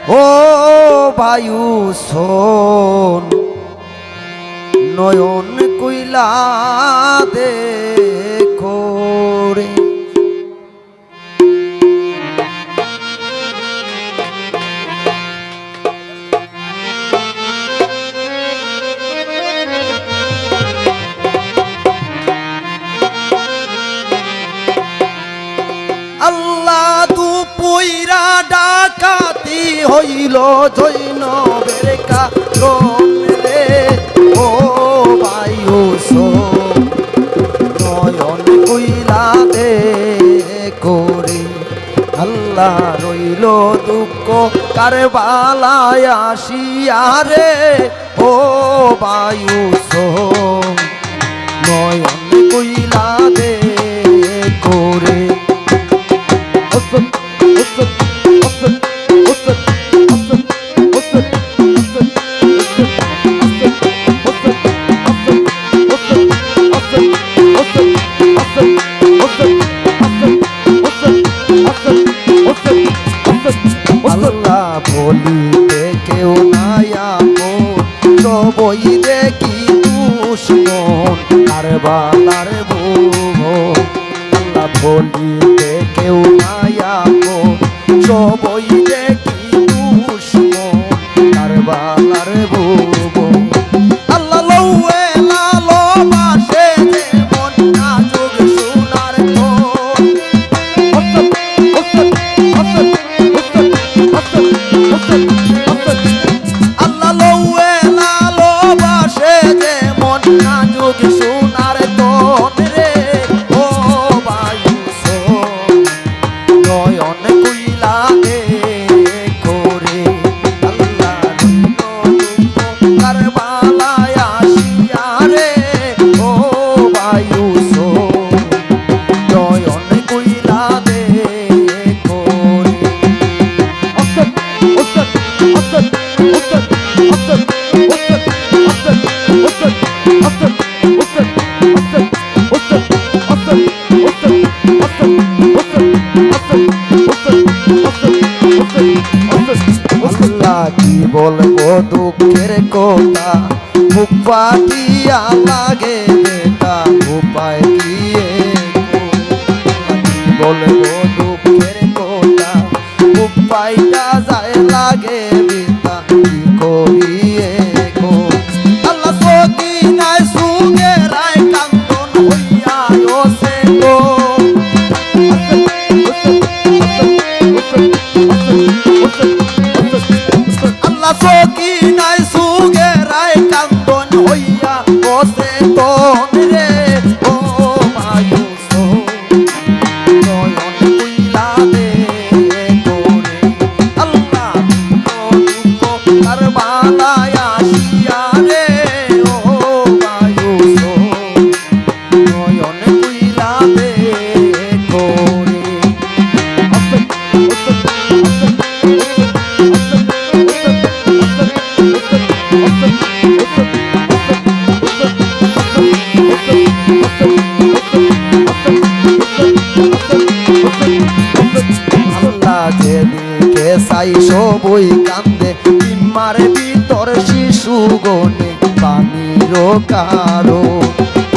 ও বায়ু শোন নয়ন কইলা দেখো রে আল্লাহ দুপুইরা ডাকাতি হইল জৈনবের কারণে ও বায়ু শোন নয়ন কইলা দেখো রে আল্লাহ রইল দুঃখ কারবালায় আসিয়া রে ও বায়ু শোন নয়ন কইলা দেখো রে আল্লাহ বলিতে কেউ নাই আপন সবই দেখি দুশ্মন কারবালার ভুবন আল্লাহ বলিতে কেউ নাই আপন সবই দেখি দুশ্মন কারবালার ভুবন আল্লাহ লৌয়ে লালো বাসে যেমন নাজুক সোনার আল্লাহ লৌয়ে লালো বাসে যেমন নাজুক সোনার তন রে ও বায়ু শোন নয়ন কইলা দেখো রে আল্লাহ কারবালায় আসিয়া রে ও বায়ু শোন নয়ন কইলা দেখো রে আল্লাহ কি বলবো দুঃখের কথা মুখ পাঠিয়া লাগে বেটা উপায় দিয়ে বলবো দুঃখের কথা মুখ পাইটা যায় লাগে বেটা কি করিয়ে গো আল্লাহ সকি নাই সুগে রায় কান্দন হইয়া ওসে গো আল্লাহ সকি নাই সুগে রায় কান্দন হইয়া ওসে তন রে ও বায়ু শোন নয়ন কইলা দেখো রে আল্লাহ দুঃখ কারবালায় আসিয়া রে ও বায়ু শোন নয়ন কইলা দেখো রে আল্লাহ যেদিকে চাই সবই কান্দে ইমার ভিতর শিশু গনে পানির কারো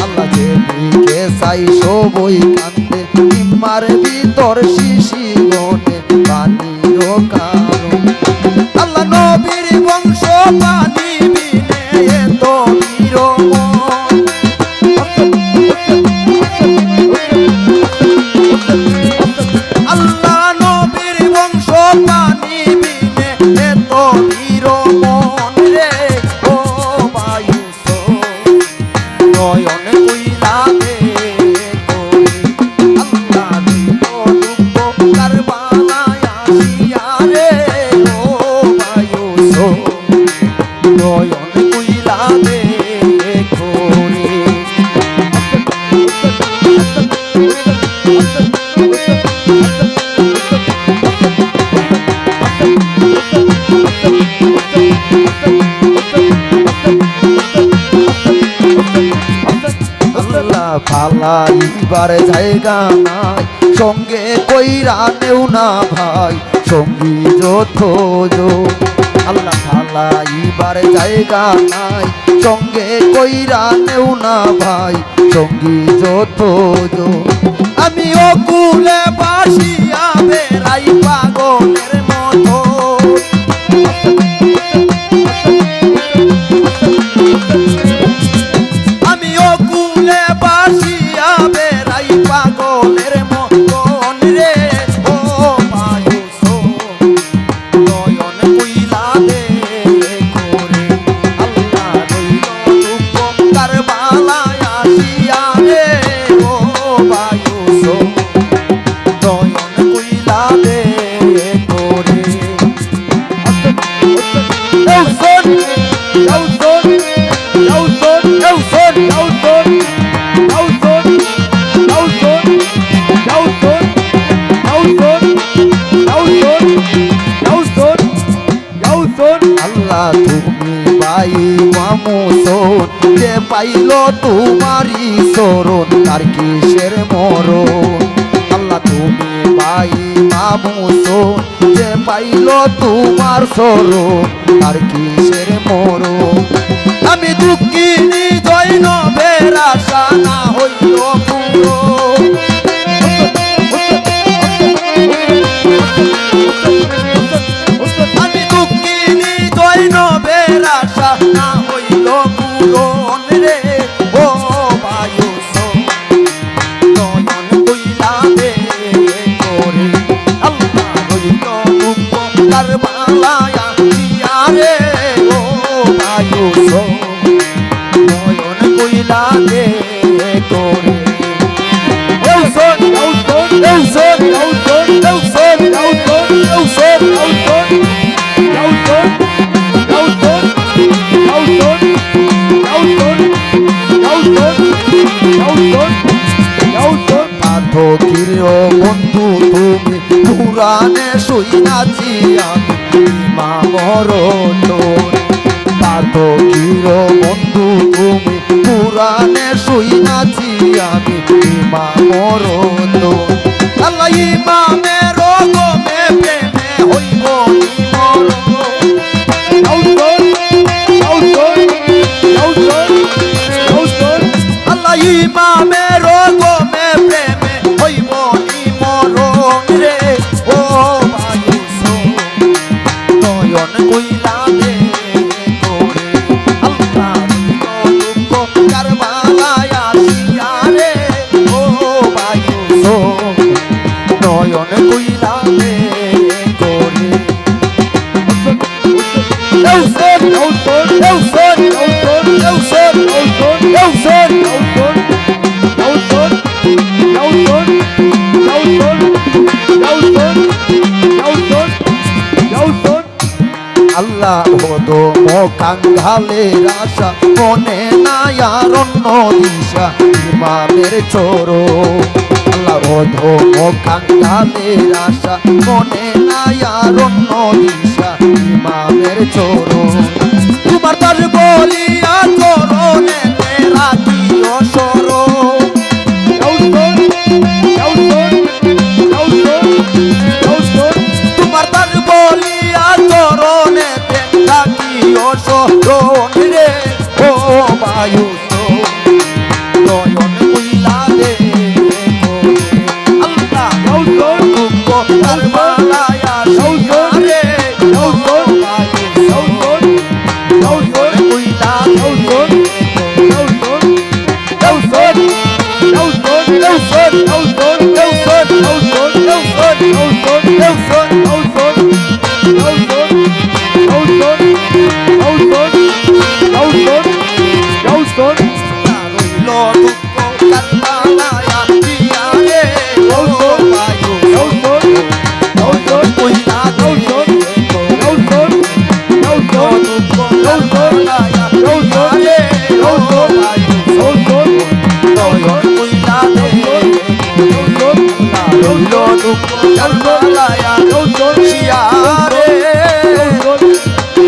আল্লাহ যেদিকে চাই সবই কান্দে ইমার ভিতর শিশু গনে পানির কারো আল্লাহ নবীর বংশ পানি বিনে এত বিরমণ আল্লাহ নবীর বংশ পানি বিনে এত বিরমণ রে ও বায়ু শোন নয়ন কইলা দেখো রে আল্লাহ দুঃখ কারবালায় আসিয়া রে ও বায়ু শোন নয়ন কইলা দেখো রে আল্লাহ ফালাইবার জায়গা নাই সঙ্গে কইরা নেও না ভাই সঙ্গী যত আল্লাহ ফালাইবার জায়গা নাই সঙ্গে কইরা নেও না ভাই সঙ্গী যত আমি অকুলে বাসিয়া বেড়াই পাগলের মতো আমি অকুলে বাসিয়া বেড়াই পাগলের মতন রে ও বায়ুস নয়ন কইলা দে করে আল্লাহ রইল দুঃখ কারবালায় আসিয়া রে ও বায়ুস নয়ন কইলা দে করে আল্লাহ তুমি ভাই মামুসন যে পাইল তোমারি চরণ তার কিসের মরণ আল্লাহ তুমি ভাই মামুসন যে পাইল তোমার চরণ তার কিসের মরণ আমি দুঃখিনী জৈনবের আশা না হইল পুরো আমি দুঃখিনী জৈনবের আশা না হইল পূরণ রে ও বায়ুস নয়ন কইলা দে করে আল্লাহ হইল দুঃখ কারবালায় আসিয়া রে ও বায়ুস নয়ন কইলা দে করে ফকির বন্ধু তুমি পুরাণে শুইনাছি আমি মা মরণ ফকির বন্ধু তুমি পুরাণে শুইনাছি আমি মা মরণ আল্লাহ ইমামের গমে প্রেমে হইব আল্লাহ ইমামের গমে প্রেমে হইব মরণ রে ও বায়ুস নয়ন কইলা দে করে আল্লাহ দুঃখ কারবালায় আসিয়া রে ও বায়ুস নয়ন কইলা দে করে আল্লাহ হতো মোকাঙ্গালের আশা মনে নাই আর অন্য দিশা ইমামের চোরো আল্লাহ হতো মোকাঙ্গালের আশা মনে নাই আর অন্য দিশা ইমামের চোরো তোমার তার বলিয়া চরণে রাখিও সরো তোমার তার বলিয়া চরণে রাখিও সরণ রে ও বায়ুস নয়ন কইলা দে আল্লাহ দুঃখ কারবালায় আসিয়া রে ও বায়ুস নয়ন কইলা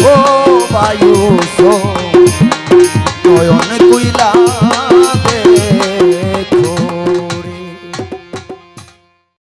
ও বায়ুস নয়ন